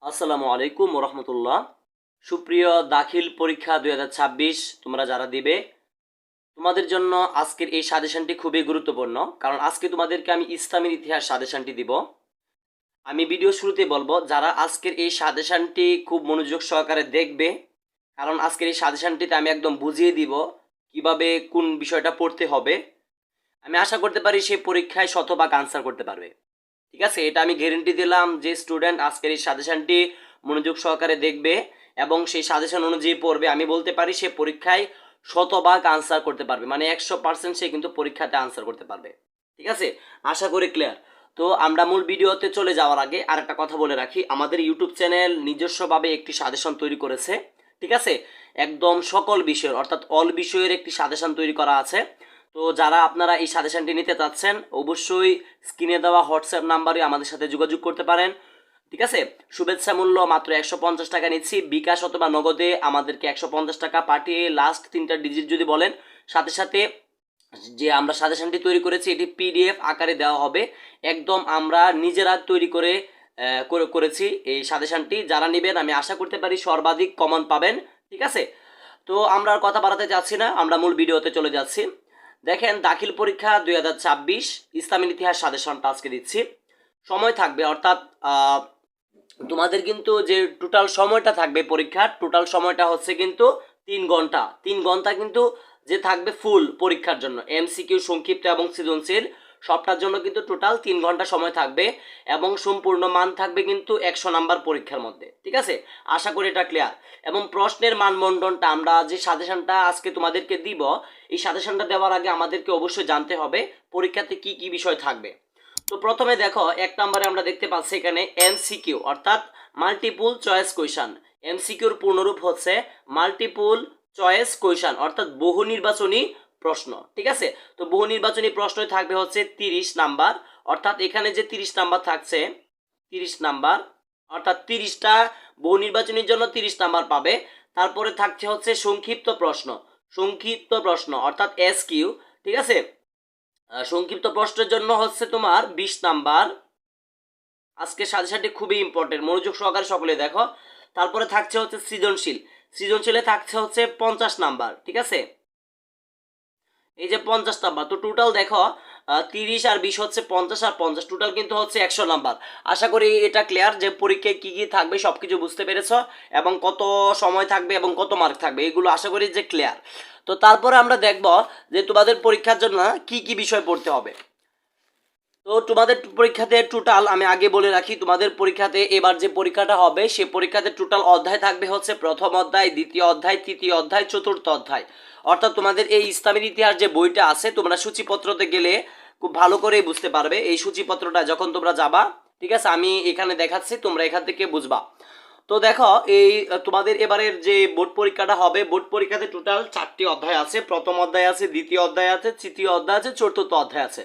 আসসালামু আলাইকুম রহমতুল্লাহ। সুপ্রিয় দাখিল পরীক্ষা 2026 তোমরা যারা দিবে, তোমাদের জন্য আজকের এই সাজেশনটি খুবই গুরুত্বপূর্ণ। কারণ আজকে তোমাদেরকে আমি ইসলামের ইতিহাস সাজেশনটি দিব। আমি ভিডিও শুরুতে বলবো যারা আজকের এই সাজেশনটি খুব মনোযোগ সহকারে দেখবে, কারণ আজকের এই সাজেশনটিতে আমি একদম বুঝিয়ে দিব কিভাবে কোন বিষয়টা পড়তে হবে। আমি আশা করতে পারি সেই পরীক্ষায় শতভাগ আনসার করতে পারবে। ঠিক আছে, এটা আমি গ্যারেন্টি দিলাম যে স্টুডেন্ট আজকের এই সাজেশনটি মনোযোগ সহকারে দেখবে এবং সেই সাজেশন অনুযায়ী পড়বে, আমি বলতে পারি সে পরীক্ষায় শতভাগ আনসার করতে পারবে, মানে 100% সে কিন্তু পরীক্ষাতে আনসার করতে পারবে। ঠিক আছে, আশা করি ক্লিয়ার। তো আমরা মূল ভিডিওতে চলে যাওয়ার আগে আর একটা কথা বলে রাখি, আমাদের ইউটিউব চ্যানেল নিজস্বভাবে একটি সাজেশন তৈরি করেছে। ঠিক আছে, একদম সকল বিষয়ের অর্থাৎ অল বিষয়ের একটি সাজেশন তৈরি করা আছে। তো যারা আপনারা এই সাজেশনটি নিতে চাচ্ছেন অবশ্যই স্ক্রিনে দেওয়া হোয়াটসঅ্যাপ নাম্বারে আমাদের সাথে যোগাযোগ করতে পারেন। ঠিক আছে, শুভেচ্ছা মূল্য মাত্র 150 টাকা নিচ্ছি, বিকাশ অথবা নগদে আমাদেরকে 150 টাকা পাঠিয়ে লাস্ট 3টা ডিজিট যদি বলেন, সাথে সাথে যে আমরা সাজেশনটি তৈরি করেছি এটি পিডিএফ আকারে দেওয়া হবে। একদম আমরা নিজেরা তৈরি করে করেছি এই সাজেশনটি। যারা নেবেন আমি আশা করতে পারি সর্বাধিক কমন পাবেন। ঠিক আছে, তো আমরা আর কথা বাড়াতে চাচ্ছি না, আমরা মূল ভিডিওতে চলে যাচ্ছি। দেখেন, দাখিল পরীক্ষা 2026 ইসলামের ইতিহাস সাজেশনটা আজকে দিচ্ছি। সময় থাকবে অর্থাৎ তোমাদের কিন্তু যে টোটাল সময়টা থাকবে পরীক্ষার টোটাল সময়টা হচ্ছে কিন্তু 3 ঘন্টা। 3 ঘন্টা কিন্তু যে থাকবে ফুল পরীক্ষার জন্য, এমসিকিউ, সংক্ষিপ্ত এবং সৃজনশীল সবটার জন্য কিন্তু টোটাল 3 ঘন্টা সময় থাকবে এবং সম্পূর্ণ মান থাকবে কিন্তু 100 নাম্বার পরীক্ষার মধ্যে। ঠিক আছে, আশা করি এটা ক্লিয়ার। এবং প্রশ্নের মানবন্ধনটা আমরা যে সাজেশনটা আজকে তোমাদেরকে দিব, এই সাজেশনটা দেওয়ার আগে আমাদেরকে অবশ্যই জানতে হবে পরীক্ষাতে কি কি বিষয় থাকবে। তো প্রথমে দেখো, 1 নম্বরে আমরা দেখতে পাচ্ছি এখানে এমসিকিউ অর্থাৎ মাল্টিপুল চয়েস কোয়েশন। এমসিকিউর পূর্ণরূপ হচ্ছে মাল্টিপুল চয়েস কোয়েশন অর্থাৎ বহু নির্বাচনী প্রশ্ন। ঠিক আছে, তো বহু নির্বাচনী প্রশ্নই থাকবে হচ্ছে 30 নাম্বার। অর্থাৎ এখানে যে 30 নাম্বার থাকছে, 30 নাম্বার অর্থাৎ 30টা বহু নির্বাচনীর জন্য 30 নাম্বার পাবে। তারপরে থাকছে হচ্ছে সংক্ষিপ্ত প্রশ্ন, সংক্ষিপ্ত প্রশ্ন অর্থাৎ এসকিউ। ঠিক আছে, সংক্ষিপ্ত প্রশ্নের জন্য হচ্ছে তোমার 20 নাম্বার। আজকে সাজেশনটি খুবই ইম্পর্টেন্ট, মনোযোগ সহকারে সকলে দেখো। তারপরে থাকছে হচ্ছে সৃজনশীল, সৃজনশীলে থাকছে হচ্ছে 50 নাম্বার। ঠিক আছে, এই যে 50 নাম্বার, তো টোটাল দেখো 30 আর 20 হচ্ছে 50 আর 50 টোটাল কিন্তু হচ্ছে 100 নাম্বার। আশা করি এটা ক্লিয়ার যে পরীক্ষায় কি কি থাকবে সবকিছু বুঝতে পেরেছ এবং কত সময় থাকবে এবং কত মার্ক থাকবে এগুলো আশা করি যে ক্লিয়ার। তো তারপরে আমরা দেখব যে তোমাদের পরীক্ষার জন্য কি কি বিষয় পড়তে হবে। তো তোমাদের পরীক্ষাতে টোটাল আমি আগে বলে রাখি, তোমাদের পরীক্ষাতে এবার যে পরীক্ষাটা হবে সে পরীক্ষাতে টোটাল অধ্যায় থাকবে হচ্ছে প্রথম অধ্যায়, দ্বিতীয় অধ্যায়, তৃতীয় অধ্যায়, চতুর্থ অধ্যায়। অর্থাৎ তোমাদের এই ইসলামের ইতিহাস যে বইটা আছে তোমরা সূচিপত্রতে গেলে খুব ভালো করে বুঝতে পারবে। এই সূচিপত্রটা যখন তোমরা যাবা, ঠিক আছে, আমি এখানে দেখাচ্ছি, তোমরা এখান থেকে বুঝবা। তো দেখো, এই তোমাদের এবারের যে বোর্ড পরীক্ষাটা হবে, বোর্ড পরীক্ষাতে টোটাল 4টি অধ্যায় আছে। প্রথম অধ্যায় আছে, দ্বিতীয় অধ্যায় আছে, তৃতীয় অধ্যায় আছে, চতুর্থ অধ্যায় আছে।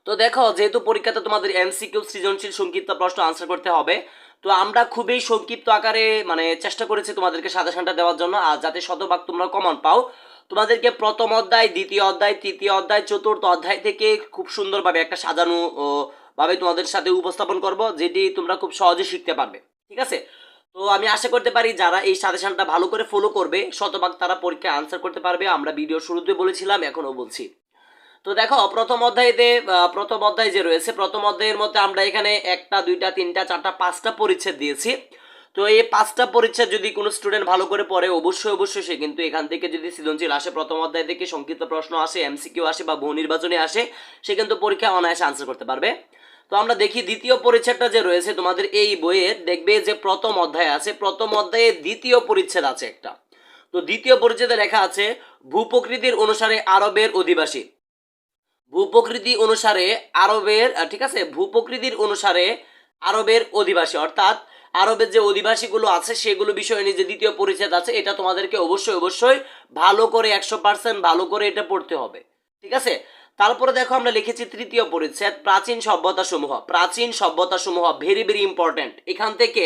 তো দেখো, যেহেতু পরীক্ষাতে তোমাদের এমসিকিউ, সৃজনশীল, সংক্ষিপ্ত প্রশ্ন আনসার করতে হবে, তো আমরা খুবই সংক্ষিপ্ত আকারে মানে চেষ্টা করেছি তোমাদেরকে সাজেশনটা দেওয়ার জন্য, আর যাতে শতভাগ তোমরা কমন পাও। তোমাদেরকে প্রথম অধ্যায়, দ্বিতীয় অধ্যায়, তৃতীয় অধ্যায়, চতুর্থ অধ্যায় থেকে খুব সুন্দরভাবে একটা সাজানো ভাবে তোমাদের সাথে উপস্থাপন করব, যেটি তোমরা খুব সহজে শিখতে পারবে। ঠিক আছে, তো আমি আশা করতে পারি যারা এই সাজেশনটা ভালো করে ফলো করবে শতভাগ তারা পরীক্ষায় আনসার করতে পারবে। আমরা ভিডিও শুরুতে বলেছিলাম, এখনও বলছি। তো দেখো, প্রথম অধ্যায় যে রয়েছে, প্রথম অধ্যায়ের মধ্যে আমরা এখানে 1টা 2টা 3টা 4টা 5টা পরিচ্ছেদ দিয়েছি। তো এই 5টা পরিচ্ছেদ যদি কোনো স্টুডেন্ট ভালো করে পড়ে অবশ্যই সে কিন্তু এখান থেকে যদি সৃজনশীল আসে, প্রথম অধ্যায় থেকে সংক্ষিপ্ত প্রশ্ন আসে, এমসিকিউ আসে বা বহু নির্বাচনে আসে, সে কিন্তু পরীক্ষা অনায়াসে আনসার করতে পারবে। তো আমরা দেখি দ্বিতীয় পরিচ্ছেদটা যে রয়েছে তোমাদের এই বইয়ের, দেখবে যে প্রথম অধ্যায় আছে, প্রথম অধ্যায়ে দ্বিতীয় পরিচ্ছেদ আছে একটা। তো দ্বিতীয় পরিচ্ছেদে লেখা আছে ভূপ্রকৃতির অনুসারে আরবের অধিবাসী। ভূপ্রকৃতি অনুসারে আরবের, ঠিক আছে, ভূপ্রকৃতির অনুসারে আরবের অধিবাসী অর্থাৎ আরবের যে অধিবাসীগুলো আছে সেগুলো বিষয়ে নিয়ে যে দ্বিতীয় পরিচ্ছেদ আছে, এটা তোমাদেরকে অবশ্যই ভালো করে 100% ভালো করে এটা পড়তে হবে। ঠিক আছে, তারপরে দেখো আমরা লিখেছি তৃতীয় পরিচ্ছেদ প্রাচীন সভ্যতা সমূহ। প্রাচীন সভ্যতা সমূহ ভেরি ইম্পর্টেন্ট। এখান থেকে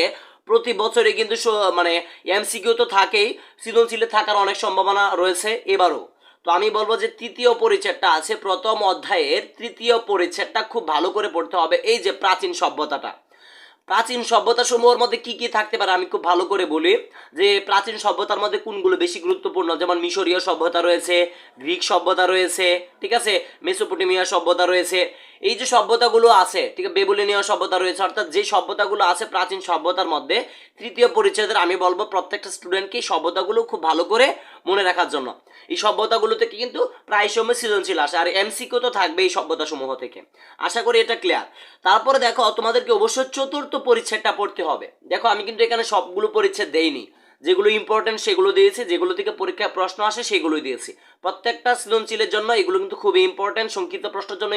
প্রতি বছরে কিন্তু মানে এমসিকিউ তো থাকেই, সৃজনশীলে থাকার অনেক সম্ভাবনা রয়েছে এবারও। তো আমি বলবো যে তৃতীয় পরিচ্ছেদটা আছে, প্রথম অধ্যায়ের তৃতীয় পরিচ্ছেদটা খুব ভালো করে পড়তে হবে। এই যে প্রাচীন সভ্যতাটা, প্রাচীন সভ্যতা সমূহের মধ্যে কি কি থাকতে পারে আমি খুব ভালো করে বলি যে প্রাচীন সভ্যতার মধ্যে কোনগুলো বেশি গুরুত্বপূর্ণ, যেমন মিশরীয় সভ্যতা রয়েছে, গ্রিক সভ্যতা রয়েছে, ঠিক আছে, মেসোপটেমিয়া সভ্যতা রয়েছে। এই যে সভ্যতাগুলো আছে, ঠিক আছে, বেবুলিনীয় সভ্যতা রয়েছে, অর্থাৎ যে সভ্যতাগুলো আছে প্রাচীন সভ্যতার মধ্যে তৃতীয় পরিচ্ছেদের আমি বলবো প্রত্যেকটা স্টুডেন্টকে এই সভ্যতাগুলো খুব ভালো করে মনে রাখার জন্য। এই সভ্যতাগুলো থেকে কিন্তু প্রায় সময় সৃজনশীল আসে, আর এমসিকিউ তো থাকবে এই সভ্যতা সমূহ থেকে। আশা করি এটা ক্লিয়ার। তারপরে দেখো তোমাদেরকে অবশ্যই চতুর্থ পরিচ্ছেদটা পড়তে হবে। দেখো আমি কিন্তু এখানে সবগুলো পরিচ্ছেদ দেইনি, যেগুলো ইম্পর্টেন্ট সেগুলো দিয়েছি, যেগুলো থেকে পরীক্ষায় প্রশ্ন আসে সেগুলোই দিয়েছি। প্রত্যেকটা সৃজনশীলের জন্য এগুলো কিন্তু খুবই ইম্পর্টেন্ট, সংক্ষিপ্ত প্রশ্নের জন্য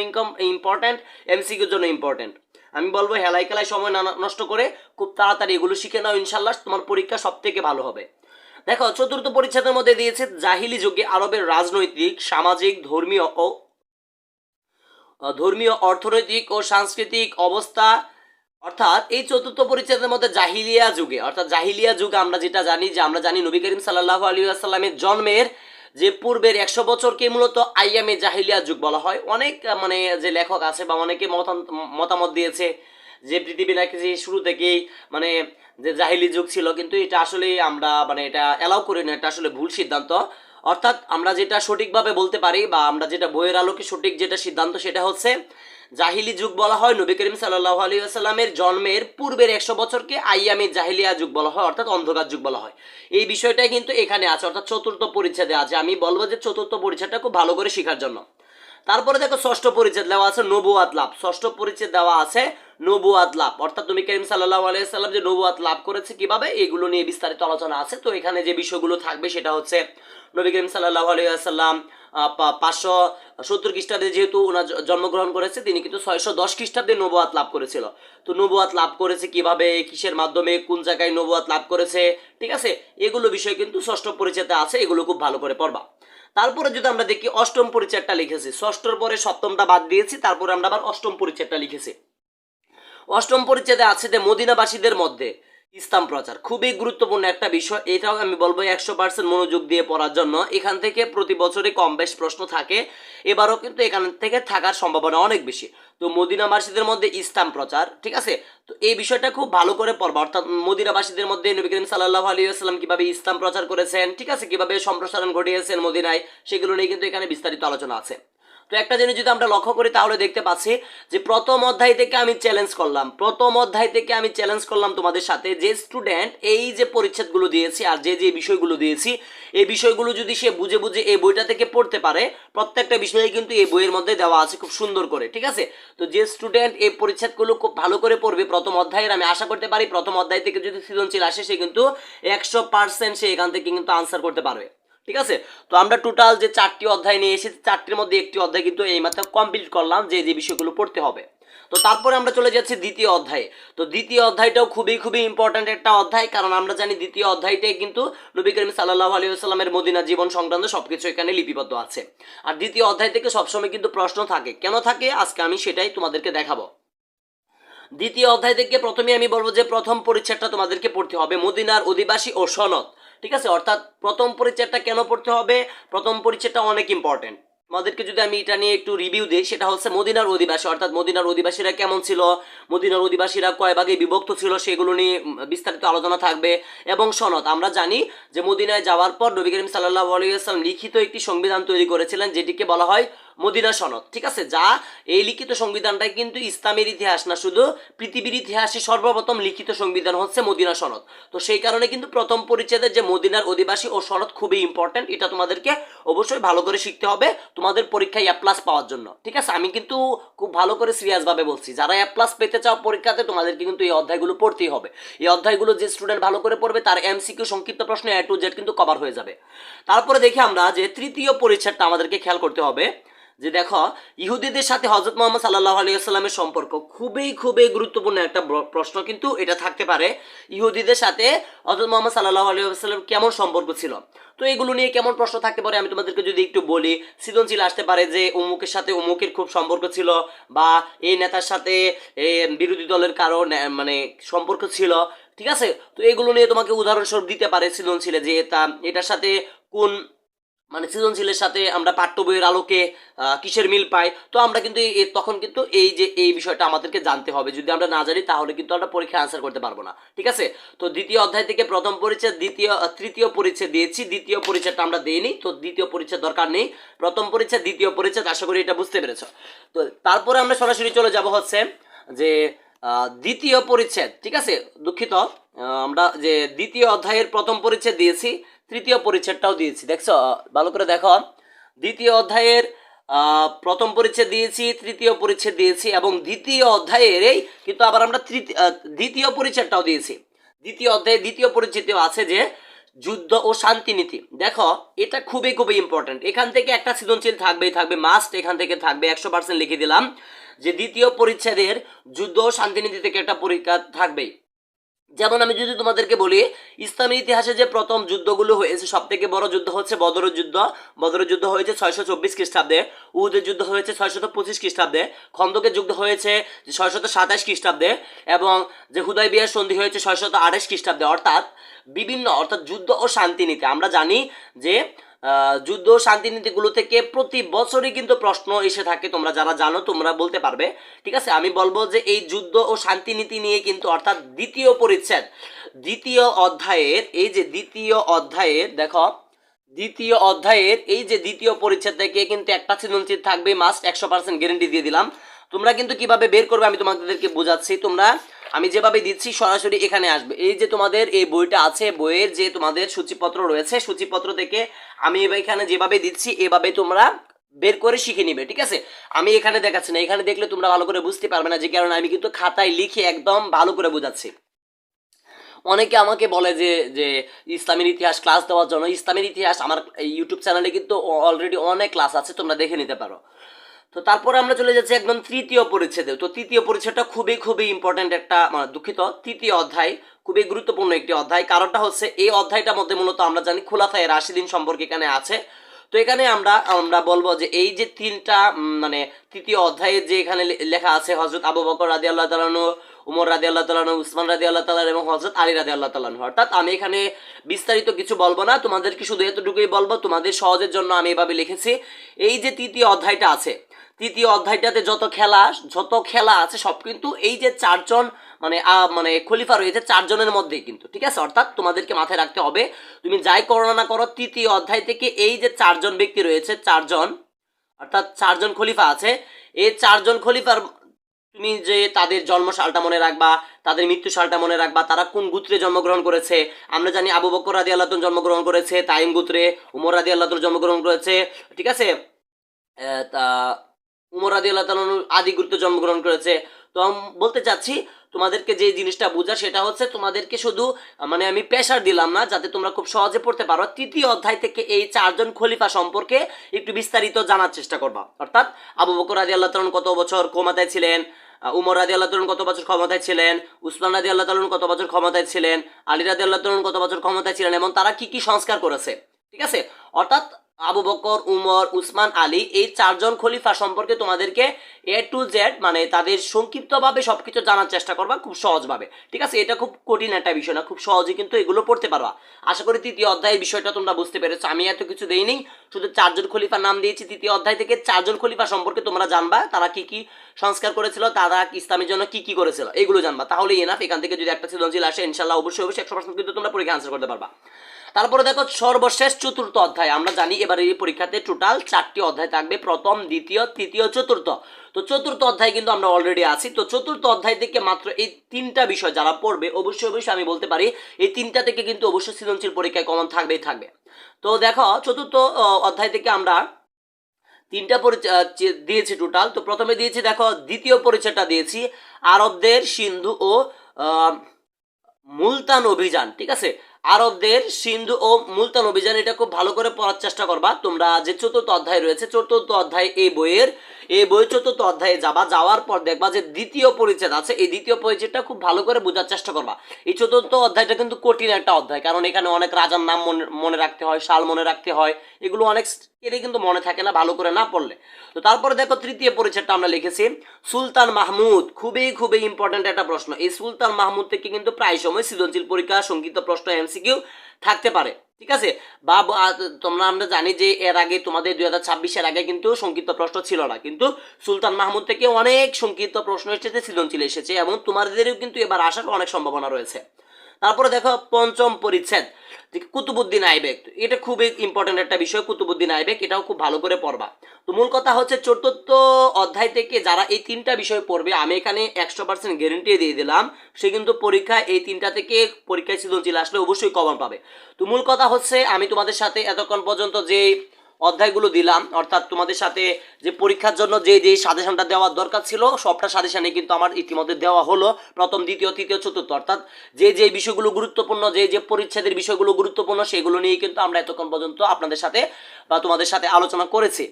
ইম্পর্টেন্ট, এমসিকিউর জন্য ইম্পর্টেন্ট। আমি বলবো হেলাই খেলায় সময় না নষ্ট করে খুব তাড়াতাড়ি এগুলো শিখে নাও, ইনশাল্লাহ তোমার পরীক্ষা সব থেকে ভালো হবে। দেখো চতুর্থ পরিচ্ছেদের মধ্যে দিয়েছে জাহিলি যুগে আরবের রাজনৈতিক, সামাজিক, ধর্মীয়, অর্থনৈতিক ও সাংস্কৃতিক অবস্থা। অর্থাৎ এই চতুর্থ পরিচ্ছেদের মধ্যে জাহিলিয়া যুগে, অর্থাৎ জাহিলিয়া যুগ আমরা যেটা জানি, যে আমরা জানি নবী করিম সাল্লাল্লাহু আলাইহি ওয়াসাল্লামের জন্মের যে পূর্বের 100 বছরকে মূলত আইয়ামে জাহিলিয়া যুগ বলা হয়। অনেক মানে যে লেখক আছে বা অনেকে মতামত দিয়েছে যে পৃথিবী নাকি যে শুরু থেকেই মানে যে জাহিলি যুগ ছিল, কিন্তু এটা আসলে আমরা মানে এটা অ্যালাউ করি না, এটা আসলে ভুল সিদ্ধান্ত। অর্থাৎ আমরা যেটা সঠিকভাবে বলতে পারি বা আমরা যেটা বইয়ের আলোকে সঠিক যেটা সিদ্ধান্ত সেটা হচ্ছে জাহিলি যুগ বলা হয় নবী করিম সাল্লাল্লাহু আলাইহি ওয়াসাল্লামের জন্মের পূর্বের 100 বছরকে আইয়ামে জাহিলিয়া যুগ বলা হয়, অর্থাৎ অন্ধকার যুগ বলা হয়। এই বিষয়টাই কিন্তু এখানে আছে, অর্থাৎ চতুর্থ পরিচ্ছেদে আছে। আমি বলবো যে চতুর্থ পরিচ্ছেদটা খুব ভালো করে শেখার জন্য। তারপরে দেখো ষষ্ঠ পরিচ্ছেদ দেওয়া আছে নবুয়াত লাভ। ষষ্ঠ পরিচ্ছেদ দেওয়া আছে নবুয়াত লাভ, অর্থাৎ নবী করিম সাল্লাল্লাহু আলাইহি সাল্লাম যে নবুয়াত লাভ করেছে কিভাবে, এগুলো নিয়ে বিস্তারিত আলোচনা আছে। তো এখানে যে বিষয়গুলো থাকবে সেটা হচ্ছে নবী করিম সাল্লাল্লাহু আলাইহি সাল্লাম 570 খ্রিস্টাব্দে যেহেতু ওনার জন্মগ্রহণ করেছে, তিনি কিন্তু 610 খ্রিস্টাব্দে নবুয়াত লাভ করেছিল। তো নবুয়াত লাভ করেছে কিভাবে, কিসের মাধ্যমে, কোন জায়গায় নবুয়াত লাভ করেছে, ঠিক আছে, এগুলো বিষয় কিন্তু ষষ্ঠ পরিচ্ছেদে আছে, এগুলো খুব ভালো করে পড়বা। তারপরে যদি আমরা দেখি অষ্টম পরিচ্ছেদটা লিখেছি, ষষ্ঠর পরে সপ্তমটা বাদ দিয়েছি, তারপরে আমরা আবার অষ্টম পরিচ্ছেদটা লিখেছি। অষ্টম পরিচ্ছেদে আছে যে মদিনাবাসীদের মধ্যে ইসলাম প্রচার, খুবই গুরুত্বপূর্ণ একটা বিষয়। এটাও আমি বলবো 100% মনোযোগ দিয়ে পড়ার জন্য। এখান থেকে প্রতি বছরই কম বেশ প্রশ্ন থাকে, এবারও কিন্তু এখান থেকে থাকার সম্ভাবনা অনেক বেশি। তো মদিনাবাসীদের মধ্যে ইসলাম প্রচার, ঠিক আছে, তো এই বিষয়টা খুব ভালো করে পড়বা। অর্থাৎ মদিনাবাসীদের মধ্যে নবী করিম সাল্লাল্লাহু আলাইহি ওয়াসাল্লাম কিভাবে ইসলাম প্রচার করেছেন, ঠিক আছে, কিভাবে সম্প্রসারণ ঘটিয়েছেন মদিনায়, সেগুলো নিয়ে কিন্তু এখানে বিস্তারিত আলোচনা আছে। তো একটা জিনিস যদি আমরা লক্ষ্য করি তাহলে দেখতে পাচ্ছি যে প্রথম অধ্যায় থেকে আমি চ্যালেঞ্জ করলাম তোমাদের সাথে, যে স্টুডেন্ট এই যে পরিচ্ছেদগুলো দিয়েছি আর যে যে বিষয়গুলো দিয়েছি, এই বিষয়গুলো যদি সে বুঝে বুঝে এই বইটা থেকে পড়তে পারে, প্রত্যেকটা বিষয়ে কিন্তু এই বইয়ের মধ্যে দেওয়া আছে খুব সুন্দর করে, ঠিক আছে। তো যে স্টুডেন্ট এই পরিচ্ছেদগুলো খুব ভালো করে পড়বে প্রথম অধ্যায়ের, আমি আশা করতে পারি প্রথম অধ্যায় থেকে যদি সৃজনশীল আসে সে কিন্তু 100% সে এখান থেকে কিন্তু আনসার করতে পারবে, ঠিক আছে। তো আমরা টোটাল যে 4টি অধ্যায় নিয়ে এসেছি, 4টির মধ্যে একটি অধ্যায় কিন্তু এই মাত্র কমপ্লিট করলাম, যে যে বিষয়গুলো পড়তে হবে। তো তারপরে আমরা চলে যাচ্ছি দ্বিতীয় অধ্যায়ে। তো দ্বিতীয় অধ্যায়টাও খুবই খুবই ইম্পর্ট্যান্ট একটা অধ্যায়, কারণ আমরা জানি দ্বিতীয় অধ্যায়টাই কিন্তু নবী করিম সাল্লাল্লাহু আলাইহি ওয়াসাল্লামের মদিনা জীবন সংক্রান্ত সবকিছু এখানে লিপিবদ্ধ আছে। আর দ্বিতীয় অধ্যায় থেকে সবসময় কিন্তু প্রশ্ন থাকে, কেন থাকে আজকে আমি সেটাই তোমাদেরকে দেখাবো। দ্বিতীয় অধ্যায় থেকে প্রথমে আমি বলবো যে প্রথম পরিচ্ছেদটা তোমাদেরকে পড়তে হবে মদিনার অধিবাসী ও সনদ, ঠিক আছে। অর্থাৎ প্রথম পরিচ্ছেদটা কেন পড়তে হবে, প্রথম পরিচ্ছেদটা অনেক ইম্পর্টেন্ট। তোমাদেরকে যদি আমি এটা নিয়ে একটু রিভিউ দিই, সেটা হচ্ছে মদিনার অধিবাসী, অর্থাৎ মদিনার অধিবাসীরা কেমন ছিল, মদিনার অধিবাসীরা কয় ভাগে বিভক্ত ছিল, সেগুলো নিয়ে বিস্তারিত আলোচনা থাকবে। এবং সনদ, আমরা জানি যে মদিনায় যাওয়ার পর নবী করিম সাল্লাল্লাহু আলাইহি ওয়াসাল্লাম লিখিত একটি সংবিধান তৈরি করেছিলেন, যেটিকে বলা হয় মদিনা সনদ, ঠিক আছে। যা এই লিখিত সংবিধানটাই কিন্তু ইসলামের ইতিহাস না, শুধু পৃথিবীর ইতিহাসে সর্বপ্রথম লিখিত সংবিধান হচ্ছে মদিনা সনদ। তো সেই কারণে কিন্তু প্রথম পরিচ্ছেদে যে মদিনার অধিবাসী ও সনদ খুবই ইম্পর্টেন্ট, এটা তোমাদেরকে অবশ্যই ভালো করে শিখতে হবে তোমাদের পরীক্ষায় এ প্লাস পাওয়ার জন্য, ঠিক আছে। আমি কিন্তু খুব ভালো করে সিরিয়াস ভাবে বলছি, যারা এ প্লাস পেতে চাও পরীক্ষাতে তোমাদেরকে কিন্তু এই অধ্যায়গুলো পড়তেই হবে। এই অধ্যায়গুলো যে স্টুডেন্ট ভালো করে পড়বে তার এমসিকিউ সংক্ষিপ্ত প্রশ্ন A to Z কিন্তু কভার হয়ে যাবে। তারপরে দেখি আমরা যে তৃতীয় পরিচ্ছেদটা আমাদেরকে খেয়াল করতে হবে, যে দেখো ইহুদিদের সাথে হযরত মুহাম্মদ সাল্লাল্লাহু আলাইহি ওয়াসাল্লামের সম্পর্ক, খুবই খুবই গুরুত্বপূর্ণ একটা প্রশ্ন কিন্তু এটা থাকতে পারে। ইহুদিদের সাথে হযরত মুহাম্মদ সাল্লাল্লাহু আলাইহি ওয়াসাল্লাম কেমন সম্পর্ক ছিল, তো এগুলো নিয়ে কেমন প্রশ্ন থাকতে পারে আমি তোমাদেরকে যদি একটু বলি, সৃজনশীল আসতে পারে যে অমুকের সাথে অমুকের খুব সম্পর্ক ছিল, বা এই নেতার সাথে বিরোধী দলের কারো মানে সম্পর্ক ছিল, ঠিক আছে। তো এগুলো নিয়ে তোমাকে উদাহরণস্বরূপ দিতে পারে সৃজনশীলে, যে এটার সাথে কোন মানে সৃজনশীলের সাথে আমরা পাঠ্য বইয়ের আলোকে কিসের মিল পাই, তো আমরা কিন্তু তখন কিন্তু এই যে এই বিষয়টা আমাদেরকে জানতে হবে। যদি আমরা না জানি তাহলে কিন্তু আমরা পরীক্ষায় আনসার করতে পারবো না। ঠিক আছে, তো দ্বিতীয় অধ্যায় থেকে প্রথম পরিচ্ছেদ, তৃতীয় পরিচ্ছেদ দিয়েছি, দ্বিতীয় পরিচ্ছেদটা আমরা দেইনি, তো দ্বিতীয় পরিচ্ছেদ দরকার নেই। প্রথম পরিচ্ছেদ, দ্বিতীয় পরিচ্ছেদ, আশা করি এটা বুঝতে পেরেছো। তো তারপরে আমরা সরাসরি চলে যাব হচ্ছে যে দ্বিতীয় পরিচ্ছেদ। ঠিক আছে, দুঃখিত, আমরা যে দ্বিতীয় অধ্যায়ের প্রথম পরিচ্ছেদ দিয়েছি, তৃতীয় পরিচ্ছেদটাও দিয়েছি। দেখছো, ভালো করে দেখো, দ্বিতীয় অধ্যায়ের প্রথম পরিচ্ছেদ দিয়েছি, তৃতীয় পরিচ্ছেদ দিয়েছি, এবং দ্বিতীয় অধ্যায়ের এই কিন্তু আবার আমরা দ্বিতীয় পরিচ্ছেদটাও দিয়েছি। দ্বিতীয় অধ্যায়ে দ্বিতীয় পরিচ্ছেদেও আছে যে যুদ্ধ ও শান্তি নীতি। দেখো, এটা খুবই খুবই ইম্পর্টেন্ট। এখান থেকে একটা সৃজনশীল থাকবেই থাকবে, মাস্ট এখান থেকে থাকবে, 100% লিখে দিলাম যে দ্বিতীয় পরিচ্ছেদের যুদ্ধ ও শান্তিনীতি থেকে একটা পরীক্ষা থাকবেই। যেমন আমি যদি তোমাদেরকে বলি, ইসলামের ইতিহাসে যে প্রথম যুদ্ধগুলো হয়েছে, সব থেকে বড় যুদ্ধ হচ্ছে বদরের যুদ্ধ। বদরের যুদ্ধ হয়েছে 624 খ্রিস্টাব্দে, উহুদের যুদ্ধ হয়েছে 625 খ্রিস্টাব্দে, খন্দকের যুদ্ধ হয়েছে 627 খ্রিস্টাব্দে, এবং যে হুদায়বিয়ার সন্ধি হয়েছে 628 খ্রিস্টাব্দে। অর্থাৎ যুদ্ধ ও শান্তিনীতি, আমরা জানি যে যুদ্ধ ও শান্তিনীতিগুলো থেকে প্রতি বছরই কিন্তু প্রশ্ন এসে থাকে। তোমরা যারা জানো তোমরা বলতে পারবে। ঠিক আছে, আমি বলবো যে এই যুদ্ধ ও শান্তিনীতি নিয়ে কিন্তু, অর্থাৎ দ্বিতীয় পরিচ্ছেদ, দ্বিতীয় অধ্যায়ের এই যে দ্বিতীয় অধ্যায়ের, দেখো দ্বিতীয় অধ্যায়ের এই যে দ্বিতীয় পরিচ্ছেদ থেকে কিন্তু একটা সৃজনশীল থাকবে, মাস্ট, 100% গ্যারেন্টি দিয়ে দিলাম। তোমরা কিন্তু কিভাবে বের করবে আমি তোমাদেরকে বোঝাচ্ছি। আমি যেভাবে দিচ্ছি সরাসরি এখানে আসবে। এই যে তোমাদের এই বইটা আছে, বইয়ের যে তোমাদের সূচিপত্র রয়েছে, সূচিপত্র থেকে আমি এখানে যেভাবে দিচ্ছি এভাবে তোমরা বের করে শিখে নিবে। ঠিক আছে, আমি এখানে দেখাচ্ছি না, এখানে দেখলে তোমরা ভালো করে বুঝতে পারবে না, যে কারণে আমি কিন্তু খাতায় লিখে একদম ভালো করে বোঝাচ্ছি। অনেকে আমাকে বলে যে যে ইসলামের ইতিহাস ক্লাস দেওয়ার জন্য। ইসলামের ইতিহাস আমার ইউটিউব চ্যানেলে কিন্তু অলরেডি অনেক ক্লাস আছে, তোমরা দেখে নিতে পারো। তো তারপরে আমরা চলে যাচ্ছি একদম তৃতীয় পরিচ্ছেদে। তো তৃতীয় পরিচ্ছেদটা খুবই খুবই ইম্পর্টেন্ট একটা, দুঃখিত, তৃতীয় অধ্যায় খুবই গুরুত্বপূর্ণ একটি অধ্যায়। কারণটা হচ্ছে এই অধ্যায়টার মধ্যে মূলত আমরা জানি খোলাফায়ে রাশিদিন সম্পর্কে এখানে আছে। তো এখানে আমরা বলবো যে এই যে তিনটা মানে তৃতীয় অধ্যায়ে যে এখানে লেখা আছে, হযরত আবু বকর রাদিয়াল্লাহু তাআলা আনহু, উমর রাদিয়াল্লাহু তাআলা আনহু, উসমান রাদিয়াল্লাহু তাআলা এবং হযরত আলী রাদিয়াল্লাহু তাআলা আনহু। অর্থাৎ আমি এখানে বিস্তারিত কিছু বলবো না, তোমাদেরকে শুধু এতটুকুই বলবো, তোমাদের সহজের জন্য আমি এভাবে লিখেছি। এই যে তৃতীয় অধ্যায়টা আছে, তৃতীয় অধ্যায়টাতে যত খেলা আছে সব কিন্তু এই যে চারজন মানে খলিফা রয়েছে, চারজনের মধ্যেই কিন্তু। ঠিক আছে, অর্থাৎ তোমাদেরকে মাথায় রাখতে হবে, তুমি যাই করো না করো, তৃতীয় অধ্যায় থেকে এই যে চারজন ব্যক্তি রয়েছে, অর্থাৎ চারজন খলিফা আছে, এই চারজন খলিফার তুমি যে তাদের জন্ম সালটা মনে রাখবা, তাদের মৃত্যু সালটা মনে রাখবা, তারা কোন গোত্রে জন্মগ্রহণ করেছে। আমরা জানি আবু বকর রাদিয়াল্লাহু তাআলা জন্মগ্রহণ করেছে তাইম গোত্রে, উমর রাদিয়াল্লাহু তাআলা জন্মগ্রহণ করেছে, ঠিক আছে, তা উমর রাদিয়াল্লাহু তাআলা আদি গোত্রে জন্মগ্রহণ করেছে। তো আমি বলতে চাচ্ছি তোমাদেরকে যে জিনিসটা বোঝা, সেটা হচ্ছে তোমাদেরকে শুধু আমি প্রেশার দিলাম না, যাতে তোমরা খুব সহজে পড়তে পারো। তৃতীয় অধ্যায় থেকে এই চারজন খলিফা সম্পর্কে একটু বিস্তারিত জানার চেষ্টা করবা। অর্থাৎ আবু বকর রাদিয়াল্লাহু তাআলা কত বছর ক্ষমতায় ছিলেন, উমর রাদিয়াল্লাহু তাআলা কত বছর ক্ষমতায় ছিলেন, উসমান রাদিয়াল্লাহু তাআলা কত বছর ক্ষমতায় ছিলেন, আলী রাদিয়াল্লাহু তাআলা কত বছর ক্ষমতায় ছিলেন, এবং তারা কি কি সংস্কার করেছে। ঠিক আছে, অর্থাৎ আবু বকর, উমর, উসমান, আলী, এই চারজন খলিফা সম্পর্কে তোমাদেরকে এ টু জেড তাদের সংক্ষিপ্তভাবে সবকিছু জানার চেষ্টা করবা, খুব সহজভাবে। ঠিক আছে, এটা খুব কঠিন একটা বিষয় না, খুব সহজে কিন্তু এগুলো পড়তে পারবা। আশা করি তৃতীয় অধ্যায়ের বিষয়টা তোমরা বুঝতে পেরেছো। আমি এত কিছু দেইনি, শুধু চারজন খলিফার নাম দিয়েছি। তৃতীয় অধ্যায় থেকে চারজন খলিফা সম্পর্কে তোমরা জানবা, তারা কি কি সংস্কার করেছিল, তারা ইসলামের জন্য কি কি করেছিল, এগুলো জানবা। তাহলে এনাফ। এখান থেকে যদি একটা সৃজনশীল আসে, ইনশাল্লাহ অবশ্যই 100% কিন্তু তোমরা পরীক্ষা আনসার করতে পারবা। তারপরে দেখো সর্বশেষ চতুর্থ অধ্যায়। আমরা জানি এবার এই পরীক্ষাতে টোটাল 4টি অধ্যায় থাকবে, প্রথম, দ্বিতীয়, তৃতীয়, চতুর্থ। তো চতুর্থ অধ্যায় কিন্তু আমরা অলরেডি আছি। তো চতুর্থ অধ্যায় থেকে মাত্র এই তিনটা বিষয় যারা পড়বে, অবশ্যই আমি বলতে পারি এই তিনটা থেকে কিন্তু অবশ্যই সৃজনশীল পরীক্ষায় কমন থাকবেই থাকবে। তো দেখো চতুর্থ অধ্যায় থেকে আমরা তিনটা দিয়েছি টোটাল। তো প্রথমে দিয়েছি, দেখো দ্বিতীয় পরিচয়টা দিয়েছি আরবদের সিন্ধু ও মুলতান অভিযান। ঠিক আছে, আরবদের সিন্ধু ও মুলতান অভিযান, এটা খুব ভালো করে পড়ার চেষ্টা করবা তোমরা। যে চতুর্থ অধ্যায় রয়েছে, চতুর্থ অধ্যায় এই বইয়ের চতুর্থ অধ্যায়ে যাওয়ার পর দেখবা যে দ্বিতীয় পরিচ্ছেদ আছে, এই দ্বিতীয় পরিচ্ছেদটা খুব ভালো করে বোঝার চেষ্টা করবা। এই চতুর্থ অধ্যায়টা কিন্তু কঠিন একটা অধ্যায়, কারণ এখানে অনেক রাজার নাম মনে রাখতে হয়, সাল মনে রাখতে হয়, এগুলো অনেক কিন্তু মনে থাকে না ভালো করে না পড়লে। তো তারপরে দেখো তৃতীয় পরিচ্ছেদটা আমরা লিখেছি সুলতান মাহমুদ। খুবই খুবই ইম্পর্টেন্ট একটা প্রশ্ন। এই সুলতান মাহমুদ থেকে কিন্তু প্রায় সময় সৃজনশীল পরীক্ষা, সংক্ষিপ্ত প্রশ্ন, এমসিকিউ থাকতে পারে। ঠিক আছে। তোমরা আমরা জানি যে এর আগে তোমাদের 2026-এর আগে কিন্তু সংক্ষিপ্ত প্রশ্ন ছিল না, কিন্তু সুলতান মাহমুদ থেকে অনেক সংক্ষিপ্ত প্রশ্ন এসেছে, সৃজনশীল এসেছে, এবং তোমাদেরও কিন্তু এবার আসার অনেক সম্ভাবনা রয়েছে। তারপরে দেখো পঞ্চম পরিচ্ছেদ কুতুবুদ্দিন আইবেক, এটা খুবই ইম্পর্টেন্ট একটা বিষয়। কুতুবুদ্দিন আইবেক এটাও খুব ভালো করে পড়বা। তো মূল কথা হচ্ছে চতুর্থ অধ্যায় থেকে যারা এই তিনটা বিষয় পড়বে, আমি এখানে 100% গ্যারেন্টি দিয়ে দিলাম, সে কিন্তু পরীক্ষা এই তিনটা থেকে পরীক্ষায় সৃজনশীল আসলে অবশ্যই কমন পাবে। তো মূল কথা হচ্ছে আমি তোমাদের সাথে এতক্ষণ পর্যন্ত যে অধ্যায়গুলো দিলাম, অর্থাৎ তোমাদের সাথে যে পরীক্ষার জন্য যে যে সাজেশনটা দেওয়ার দরকার ছিল, সবটা সাজেশনে কিন্তু আমার ইতিমধ্যে দেওয়া হলো, প্রথম দ্বিতীয় তৃতীয় চতুর্থ, অর্থাৎ যে যে বিষয়গুলো গুরুত্বপূর্ণ, যে যে পরিচ্ছেদের বিষয়গুলো গুরুত্বপূর্ণ, সেগুলো নিয়ে কিন্তু আমরা এতক্ষণ পর্যন্ত আপনাদের সাথে বা তোমাদের সাথে আলোচনা করেছি।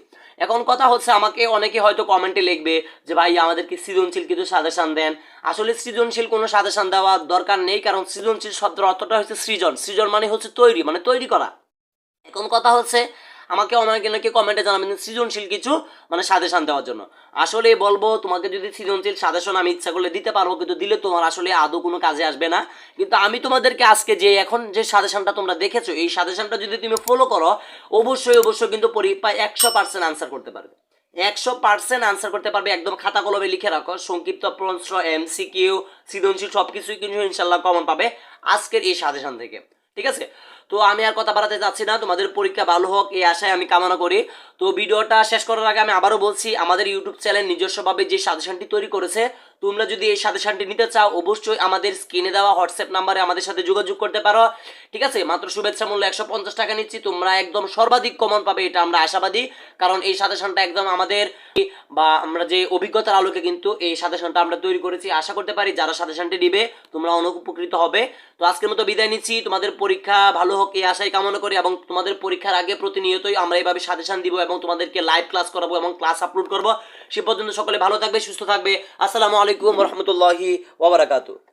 এখন কথা হচ্ছে, আমাকে অনেকে হয়তো কমেন্টে লিখবে যে ভাই আমাদেরকে সৃজনশীল কিছু সাজেশন দেন। আসলে সৃজনশীল কোনো সাজেশন দেওয়ার দরকার নেই, কারণ সৃজনশীল শব্দের অর্থটা হচ্ছে সৃজন, সৃজন মানে হচ্ছে তৈরি, মানে তৈরি করা। এখন কথা হচ্ছে, আমাকে অনেকে কমেন্টে জানাবেন সৃজনশীল কিছু মানে সাজেশন দেওয়ার জন্য। আসলে বলবো, তোমাকে যদি সৃজনশীল সাজেশন আমি ইচ্ছা করলে দিতে পারবো, কিন্তু দিলে তোমার আসলে আদৌ কোনো কাজে আসবে না। কিন্তু আমি তোমাদেরকে আজকে যে এখন যে সাজেশনটা তোমরা দেখেছো, এই সাজেশনটা যদি তুমি ফলো করো, অবশ্যই অবশ্যই কিন্তু পরীক্ষায় 100% আনসার করতে পারবে। 100% আনসার করতে পারবে। একদম খাতা কলমে লিখে রাখো, সংক্ষিপ্ত প্রশ্ন, এমসিকিউ, সৃজনশীল সবকিছুই কিন্তু ইনশাল্লাহ কমন পাবে আজকের এই সাজেশন থেকে। ঠিক আছে। তো আমি আর কথা বাড়াতে যাচ্ছি না, তোমাদের পরীক্ষা ভালো হোক এই আশায় আমি কামনা করি। তো ভিডিওটা শেষ করার আগে আমি আবারও বলছি, আমাদের ইউটিউব চ্যানেল নিজস্বভাবে যে সাজেশনটি তৈরি করেছে, তোমরা যদি এই সাজেশনটি নিতে চাও, অবশ্যই আমাদের স্ক্রিনে দেওয়া হোয়াটসঅ্যাপ নাম্বারে আমাদের সাথে যোগাযোগ করতে পারো। ঠিক আছে। মাত্র শুভেচ্ছা মূল্য 150 টাকা নিচ্ছি, তোমরা একদম সর্বাধিক কমন পাবে, এটা আমরা আশাবাদী। কারণ এই সাজেশনটা একদম আমাদের বা আমরা যে অভিজ্ঞতার আলোকে কিন্তু এই সাজেশনটা আমরা তৈরি করেছি। আশা করতে পারি যারা সাজেশনটি দিবে তোমরা অনেক উপকৃত হবে। তো আজকের মতো বিদায় নিচ্ছি, তোমাদের পরীক্ষা ভালো হোক এই আশাই কামনা করি, এবং তোমাদের পরীক্ষার আগে প্রতিনিয়তই আমরা এইভাবে সাজেশন দিব এবং তোমাদেরকে লাইভ ক্লাস করাবো এবং ক্লাস আপলোড করবো। সে পর্যন্ত সকলে ভালো থাকবে, সুস্থ থাকবে। আসসালামু আলাইকুম ওয়া রাহমাতুল্লাহি ওয়া বারাকাতুহু।